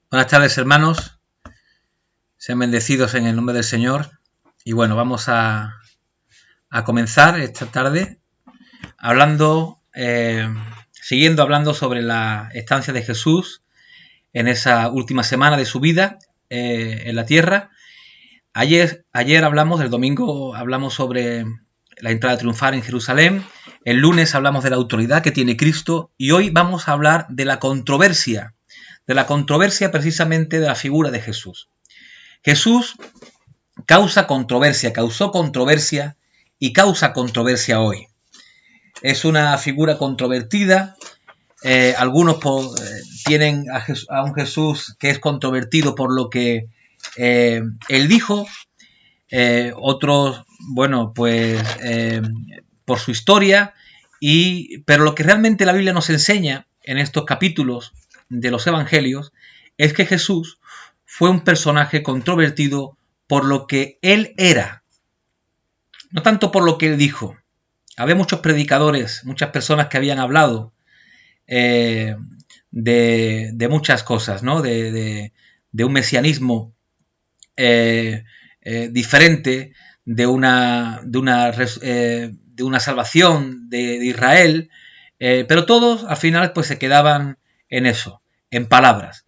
Buenas tardes, hermanos. Sean bendecidos en el nombre del Señor. Y bueno, vamos a comenzar esta tarde siguiendo hablando sobre la estancia de Jesús en esa última semana de su vida en la tierra. Ayer hablamos, el domingo hablamos sobre la entrada triunfal en Jerusalén. El lunes hablamos de la autoridad que tiene Cristo y hoy vamos a hablar de la controversia precisamente de la figura de Jesús. Jesús causó controversia y causa controversia hoy. Es una figura controvertida. Algunos tienen a un Jesús que es controvertido por lo que él dijo. Otros, por su historia. Pero lo que realmente la Biblia nos enseña en estos capítulos de los evangelios es que Jesús fue un personaje controvertido por lo que él era, no tanto por lo que él dijo. Había muchos predicadores, muchas personas que habían hablado de muchas cosas, ¿no? De un mesianismo diferente, de una salvación de Israel, pero todos al final pues se quedaban en eso, en palabras.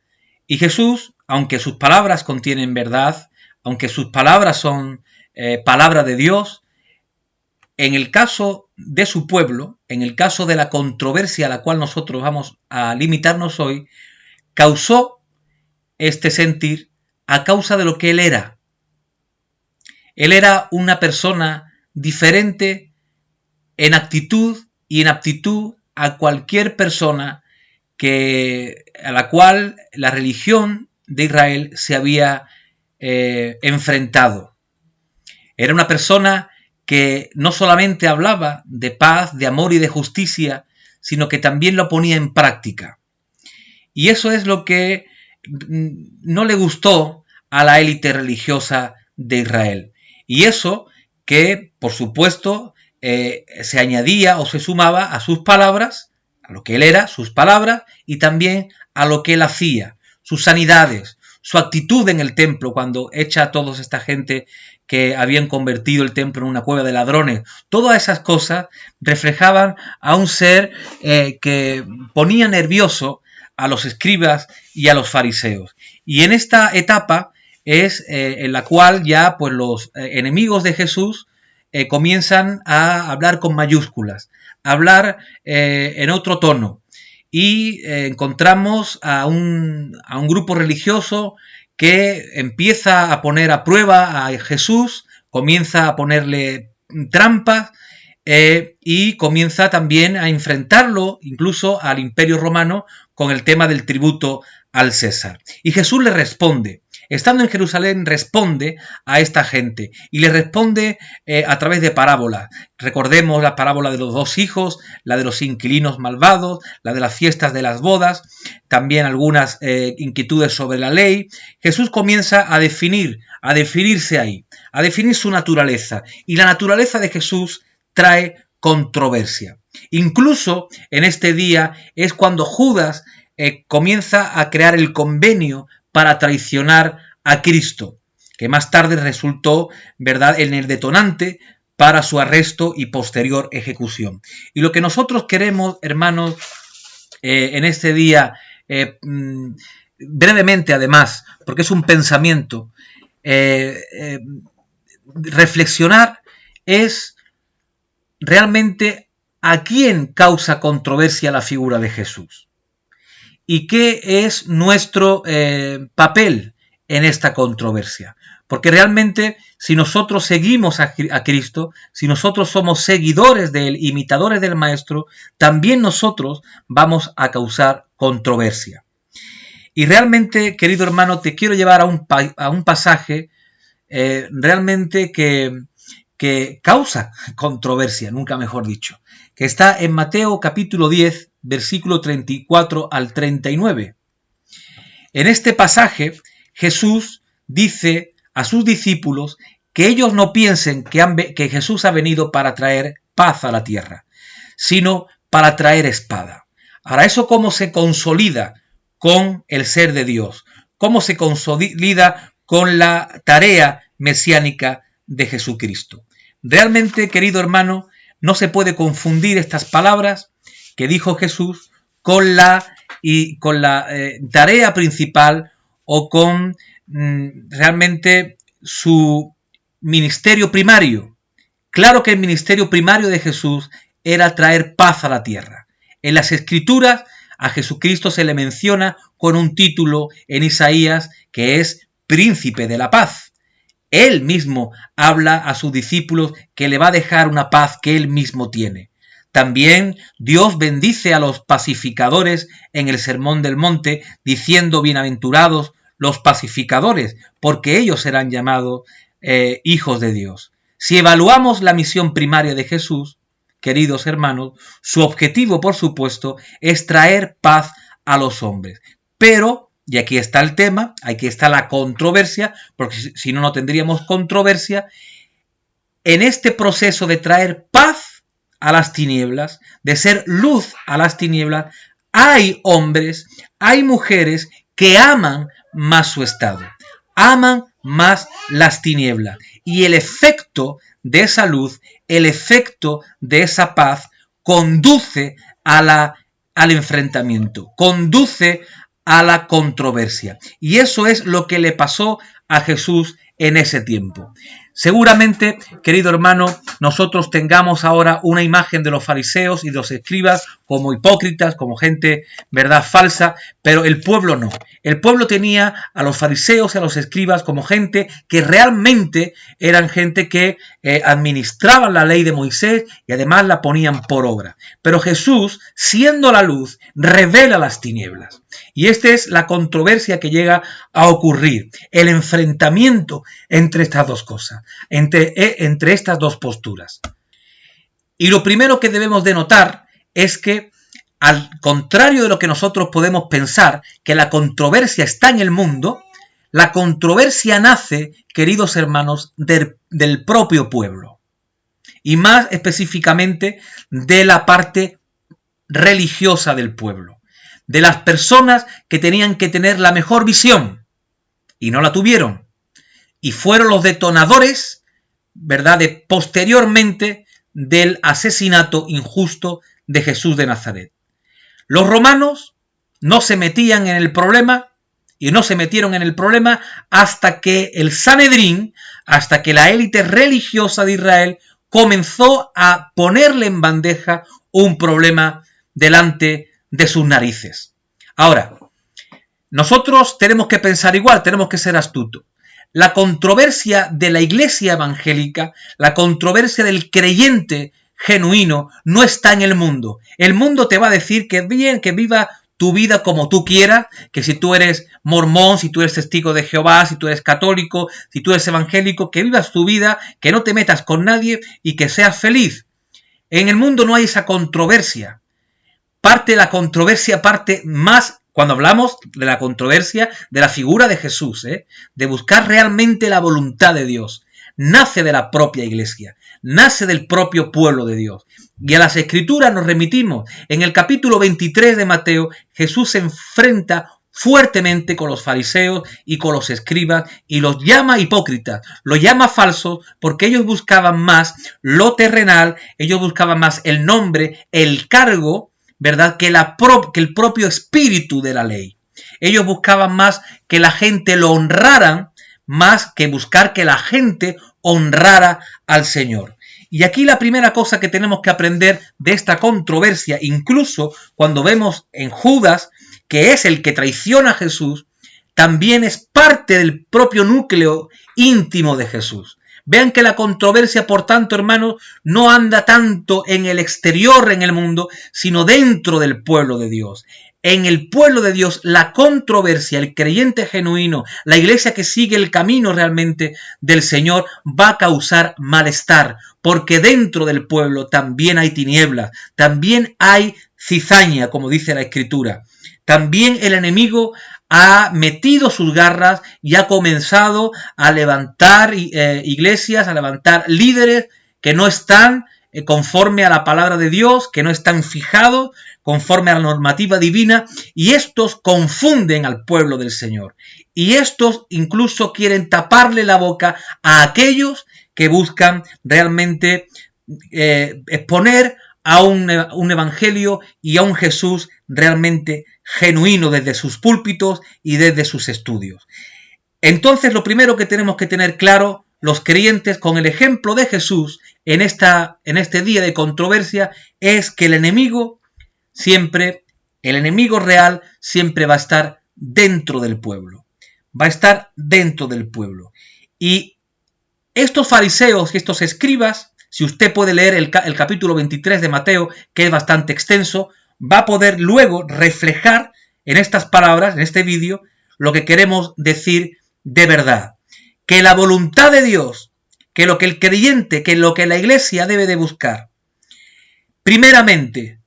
Y Jesús, aunque sus palabras contienen verdad, aunque sus palabras son palabra de Dios, en el caso de su pueblo, en el caso de la controversia a la cual nosotros vamos a limitarnos hoy, causó este sentir a causa de lo que él era. Él era una persona diferente en actitud y en aptitud a cualquier persona a la cual la religión de Israel se había enfrentado. Era una persona que no solamente hablaba de paz, de amor y de justicia, sino que también lo ponía en práctica. Y eso es lo que no le gustó a la élite religiosa de Israel. Y eso que, por supuesto, se añadía o se sumaba a sus palabras, a lo que él era, sus palabras, y también a lo que él hacía, sus sanidades, su actitud en el templo cuando echa a toda esta gente que habían convertido el templo en una cueva de ladrones. Todas esas cosas reflejaban a un ser que ponía nervioso a los escribas y a los fariseos. Y en esta etapa es en la cual ya pues los enemigos de Jesús comienzan a hablar con mayúsculas, a hablar en otro tono. Y encontramos a un grupo religioso que empieza a poner a prueba a Jesús, comienza a ponerle trampas y comienza también a enfrentarlo incluso al Imperio Romano con el tema del tributo al César. Y Jesús le responde. Estando en Jerusalén responde a esta gente y le responde a través de parábolas. Recordemos la parábola de los dos hijos, la de los inquilinos malvados, la de las fiestas de las bodas, también algunas inquietudes sobre la ley. Jesús comienza a definirse ahí, a definir su naturaleza. Y la naturaleza de Jesús trae controversia. Incluso en este día es cuando Judas comienza a crear el convenio para traicionar a Cristo, que más tarde resultó, ¿verdad?, en el detonante para su arresto y posterior ejecución. Y lo que nosotros queremos, hermanos, en este día, brevemente además, porque es un pensamiento, reflexionar es realmente a quién causa controversia la figura de Jesús. ¿Y qué es nuestro papel en esta controversia? Porque realmente si nosotros seguimos a Cristo, si nosotros somos seguidores de Él, imitadores del Maestro, también nosotros vamos a causar controversia. Y realmente, querido hermano, te quiero llevar a un pasaje realmente que causa controversia, nunca mejor dicho, que está en Mateo capítulo 10, versículo 34 al 39. En este pasaje, Jesús dice a sus discípulos que ellos no piensen que Jesús ha venido para traer paz a la tierra, sino para traer espada. Ahora, ¿eso cómo se consolida con el ser de Dios, cómo se consolida con la tarea mesiánica de Jesucristo. Realmente, querido hermano, no se puede confundir estas palabras que dijo Jesús con la tarea principal o con realmente su ministerio primario. Claro que el ministerio primario de Jesús era traer paz a la tierra. En las Escrituras a Jesucristo se le menciona con un título en Isaías que es Príncipe de la Paz. Él mismo habla a sus discípulos que le va a dejar una paz que él mismo tiene. También Dios bendice a los pacificadores en el Sermón del Monte, diciendo: bienaventurados los pacificadores, porque ellos serán llamados hijos de Dios. Si evaluamos la misión primaria de Jesús, queridos hermanos, su objetivo, por supuesto, es traer paz a los hombres. Pero, y aquí está el tema, aquí está la controversia, porque si no, no tendríamos controversia, en este proceso de traer paz a las tinieblas, de ser luz a las tinieblas, hay hombres, hay mujeres que aman más su estado, aman más las tinieblas, y el efecto de esa luz, el efecto de esa paz conduce al enfrentamiento, conduce a la controversia. Y eso es lo que le pasó a Jesús en ese tiempo. Seguramente, querido hermano, nosotros tengamos ahora una imagen de los fariseos y de los escribas como hipócritas, como gente, verdad, falsa, pero el pueblo no. El pueblo tenía a los fariseos y a los escribas como gente que realmente eran gente que administraban la ley de Moisés y además la ponían por obra. Pero Jesús, siendo la luz, revela las tinieblas. Y esta es la controversia que llega a ocurrir, el enfrentamiento entre estas dos cosas, entre estas dos posturas. Y lo primero que debemos de notar es que, al contrario de lo que nosotros podemos pensar, que la controversia está en el mundo, la controversia nace, queridos hermanos, del propio pueblo. Y más específicamente de la parte religiosa del pueblo. De las personas que tenían que tener la mejor visión y no la tuvieron. Y fueron los detonadores, ¿verdad?, posteriormente del asesinato injusto de Jesús de Nazaret. Los romanos no se metían en el problema y no se metieron en el problema hasta que el Sanedrín, hasta que la élite religiosa de Israel comenzó a ponerle en bandeja un problema delante de sus narices. Ahora, nosotros tenemos que pensar igual, tenemos que ser astutos. La controversia de la iglesia evangélica, la controversia del creyente genuino, no está en el mundo. El mundo te va a decir que bien, que viva tu vida como tú quieras, que si tú eres mormón, si tú eres testigo de Jehová, si tú eres católico, si tú eres evangélico, que vivas tu vida, que no te metas con nadie y que seas feliz. En el mundo no hay esa controversia. La controversia parte más cuando hablamos de la controversia de la figura de Jesús, de buscar realmente la voluntad de Dios. Nace de la propia iglesia, nace del propio pueblo de Dios. Y a las Escrituras nos remitimos. En el capítulo 23 de Mateo, Jesús se enfrenta fuertemente con los fariseos y con los escribas y los llama hipócritas, los llama falsos porque ellos buscaban más lo terrenal, ellos buscaban más el nombre, el cargo, ¿verdad?, que el propio espíritu de la ley. Ellos buscaban más que la gente lo honraran, más que buscar que la gente honrara al Señor. Y aquí la primera cosa que tenemos que aprender de esta controversia, incluso cuando vemos en Judas, que es el que traiciona a Jesús, también es parte del propio núcleo íntimo de Jesús. Vean que la controversia, por tanto, hermanos, no anda tanto en el exterior, en el mundo, sino dentro del pueblo de Dios. En el pueblo de Dios, la controversia, el creyente genuino, la iglesia que sigue el camino realmente del Señor, va a causar malestar, porque dentro del pueblo también hay tinieblas, también hay cizaña, como dice la Escritura. También el enemigo ha metido sus garras y ha comenzado a levantar iglesias, a levantar líderes que no están conforme a la palabra de Dios, que no están fijados conforme a la normativa divina, y estos confunden al pueblo del Señor. Y estos incluso quieren taparle la boca a aquellos que buscan realmente exponer a un evangelio y a un Jesús realmente genuino desde sus púlpitos y desde sus estudios. Entonces, lo primero que tenemos que tener claro los creyentes con el ejemplo de Jesús en este día de controversia es que el enemigo real siempre va a estar dentro del pueblo. Va a estar dentro del pueblo. Y estos fariseos y estos escribas, si usted puede leer el capítulo 23 de Mateo, que es bastante extenso, va a poder luego reflejar en estas palabras, en este vídeo, lo que queremos decir de verdad. Que la voluntad de Dios, que lo que el creyente, que lo que la iglesia debe de buscar, primeramente,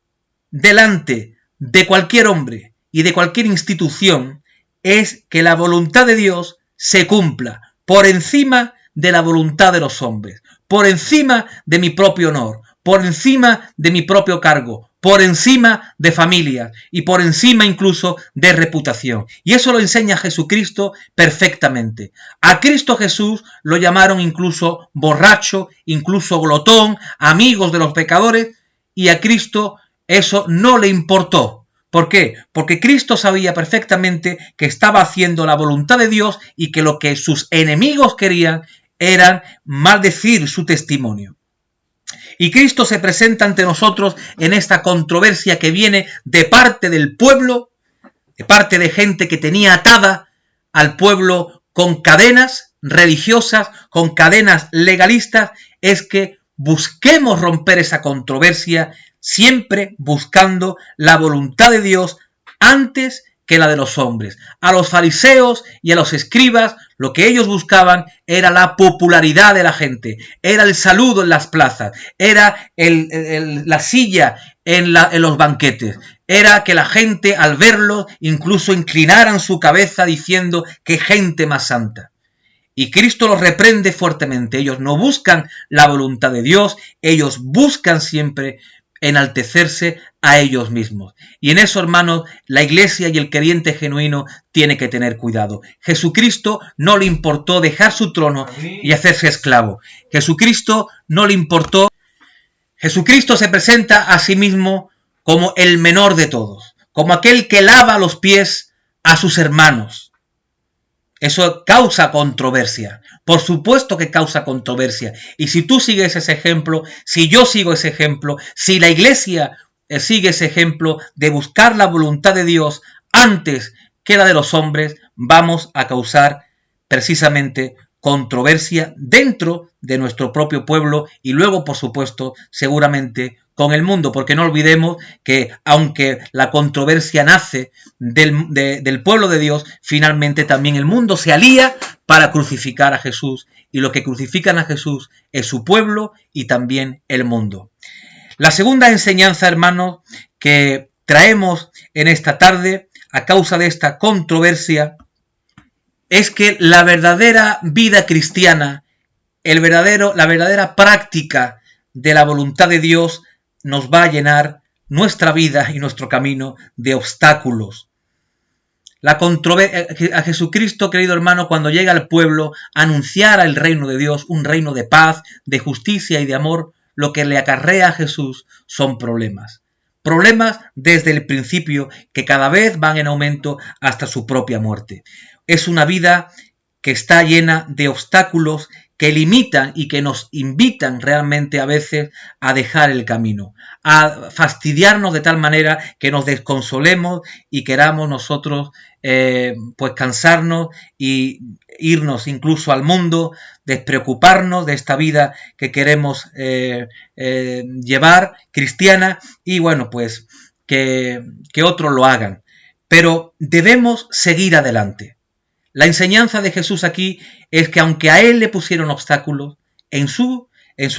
delante de cualquier hombre y de cualquier institución, es que la voluntad de Dios se cumpla por encima de la voluntad de los hombres, por encima de mi propio honor, por encima de mi propio cargo, por encima de familias y por encima incluso de reputación. Y eso lo enseña Jesucristo perfectamente. A Cristo Jesús lo llamaron incluso borracho, incluso glotón, amigos de los pecadores, y a Cristo eso no le importó. ¿Por qué? Porque Cristo sabía perfectamente que estaba haciendo la voluntad de Dios y que lo que sus enemigos querían era maldecir su testimonio. Y Cristo se presenta ante nosotros en esta controversia que viene de parte del pueblo, de parte de gente que tenía atada al pueblo con cadenas religiosas, con cadenas legalistas, es que busquemos romper esa controversia siempre buscando la voluntad de Dios antes que la de los hombres. A los fariseos y a los escribas lo que ellos buscaban era la popularidad de la gente, era el saludo en las plazas, era la silla en los banquetes, era que la gente al verlo incluso inclinaran su cabeza diciendo qué gente más santa. Y Cristo los reprende fuertemente. Ellos no buscan la voluntad de Dios, ellos buscan siempre enaltecerse a ellos mismos. Y en eso, hermanos, la iglesia y el creyente genuino tiene que tener cuidado. Jesucristo no le importó dejar su trono y hacerse esclavo. Jesucristo no le importó. Jesucristo se presenta a sí mismo como el menor de todos, como aquel que lava los pies a sus hermanos. Eso causa controversia. Por supuesto que causa controversia. Y si tú sigues ese ejemplo, si yo sigo ese ejemplo, si la iglesia sigue ese ejemplo de buscar la voluntad de Dios antes que la de los hombres, vamos a causar precisamente controversia dentro de nuestro propio pueblo y luego, por supuesto, seguramente con el mundo, porque no olvidemos que aunque la controversia nace del pueblo de Dios, finalmente también el mundo se alía para crucificar a Jesús, y lo que crucifican a Jesús es su pueblo y también el mundo. La segunda enseñanza, hermanos, que traemos en esta tarde a causa de esta controversia es que la verdadera vida cristiana, la verdadera práctica de la voluntad de Dios nos va a llenar nuestra vida y nuestro camino de obstáculos. A Jesucristo, querido hermano, cuando llega al pueblo a anunciar el reino de Dios, un reino de paz, de justicia y de amor, lo que le acarrea a Jesús son problemas. Problemas desde el principio que cada vez van en aumento hasta su propia muerte. Es una vida que está llena de obstáculos que limitan y que nos invitan realmente a veces a dejar el camino, a fastidiarnos de tal manera que nos desconsolemos y queramos nosotros pues cansarnos y irnos incluso al mundo, despreocuparnos de esta vida que queremos llevar cristiana y bueno pues que otros lo hagan. Pero debemos seguir adelante. La enseñanza de Jesús aquí es que aunque a él le pusieron obstáculos en su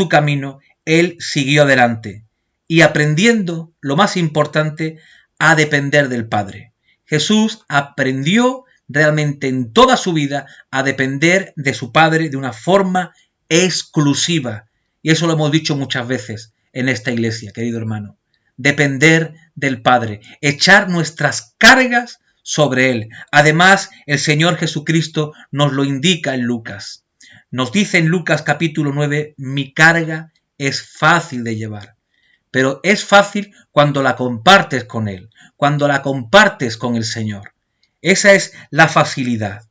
camino, él siguió adelante y aprendiendo, lo más importante, a depender del Padre. Jesús aprendió realmente en toda su vida a depender de su Padre de una forma exclusiva. Y eso lo hemos dicho muchas veces en esta iglesia, querido hermano. depender del Padre, echar nuestras cargas sobre Él. Además, el Señor Jesucristo nos lo indica en Lucas. Nos dice en Lucas capítulo 9, mi carga es fácil de llevar. Pero es fácil cuando la compartes con Él, cuando la compartes con el Señor. Esa es la facilidad.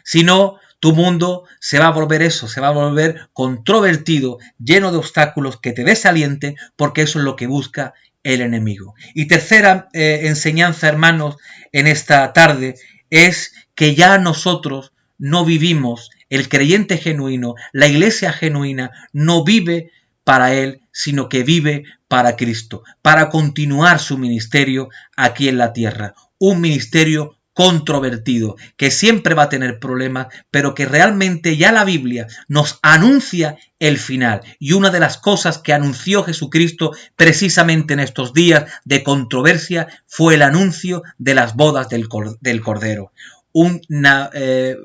Si no, tu mundo se va a volver eso, se va a volver controvertido, lleno de obstáculos que te desalienten, porque eso es lo que busca el enemigo. Y tercera enseñanza, hermanos, en esta tarde, es que ya nosotros no vivimos, el creyente genuino, la iglesia genuina, no vive para Él, sino que vive para Cristo, para continuar su ministerio aquí en la tierra. Un ministerio controvertido, que siempre va a tener problemas, pero que realmente ya la Biblia nos anuncia el final. Y una de las cosas que anunció Jesucristo precisamente en estos días de controversia fue el anuncio de las bodas del Cordero. Una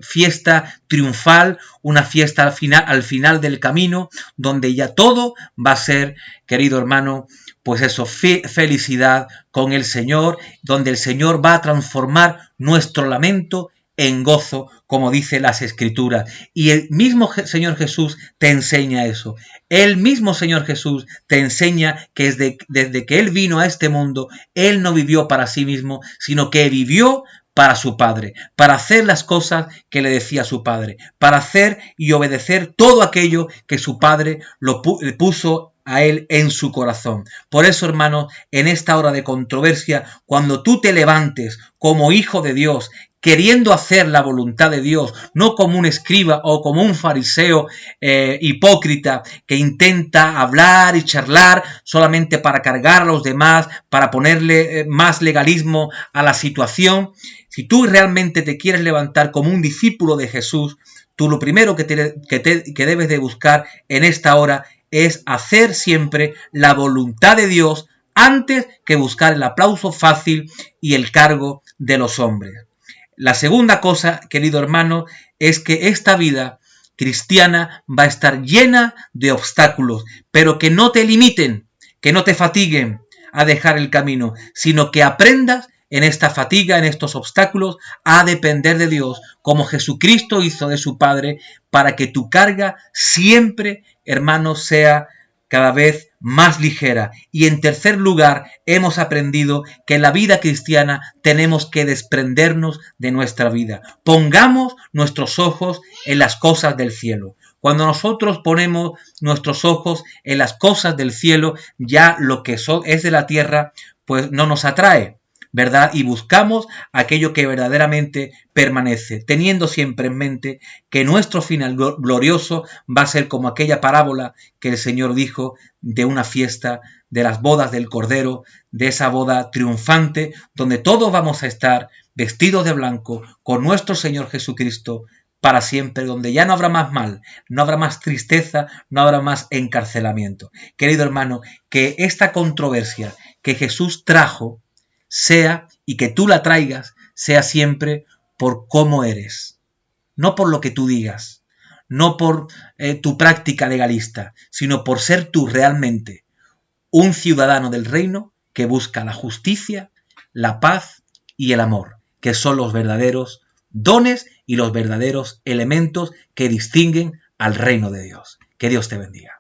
fiesta triunfal, una fiesta al final del camino, donde ya todo va a ser, querido hermano, pues eso, felicidad con el Señor, donde el Señor va a transformar nuestro lamento en gozo, como dice las Escrituras. Y el mismo Señor Jesús te enseña eso. El mismo Señor Jesús te enseña que desde que Él vino a este mundo, Él no vivió para sí mismo, sino que vivió para su Padre, para hacer las cosas que le decía su Padre, para hacer y obedecer todo aquello que su Padre le puso a Él en su corazón. Por eso, hermanos, en esta hora de controversia, cuando tú te levantes como hijo de Dios, queriendo hacer la voluntad de Dios, no como un escriba o como un fariseo hipócrita que intenta hablar y charlar solamente para cargar a los demás, para ponerle más legalismo a la situación. Si tú realmente te quieres levantar como un discípulo de Jesús, tú lo primero que debes de buscar en esta hora es hacer siempre la voluntad de Dios antes que buscar el aplauso fácil y el cargo de los hombres. La segunda cosa, querido hermano, es que esta vida cristiana va a estar llena de obstáculos, pero que no te limiten, que no te fatiguen a dejar el camino, sino que aprendas en esta fatiga, en estos obstáculos, a depender de Dios, como Jesucristo hizo de su Padre, para que tu carga siempre, hermano, sea cada vez más ligera. Y en tercer lugar, hemos aprendido que en la vida cristiana tenemos que desprendernos de nuestra vida. Pongamos nuestros ojos en las cosas del cielo. Cuando nosotros ponemos nuestros ojos en las cosas del cielo, ya lo que es de la tierra, pues no nos atrae, ¿verdad? Y buscamos aquello que verdaderamente permanece, teniendo siempre en mente que nuestro final glorioso va a ser como aquella parábola que el Señor dijo de una fiesta, de las bodas del Cordero, de esa boda triunfante, donde todos vamos a estar vestidos de blanco con nuestro Señor Jesucristo para siempre, donde ya no habrá más mal, no habrá más tristeza, no habrá más encarcelamiento. Querido hermano, que esta controversia que Jesús trajo sea, y que tú la traigas, sea siempre por cómo eres, no por lo que tú digas, no por tu práctica legalista, sino por ser tú realmente un ciudadano del reino que busca la justicia, la paz y el amor, que son los verdaderos dones y los verdaderos elementos que distinguen al reino de Dios. Que Dios te bendiga.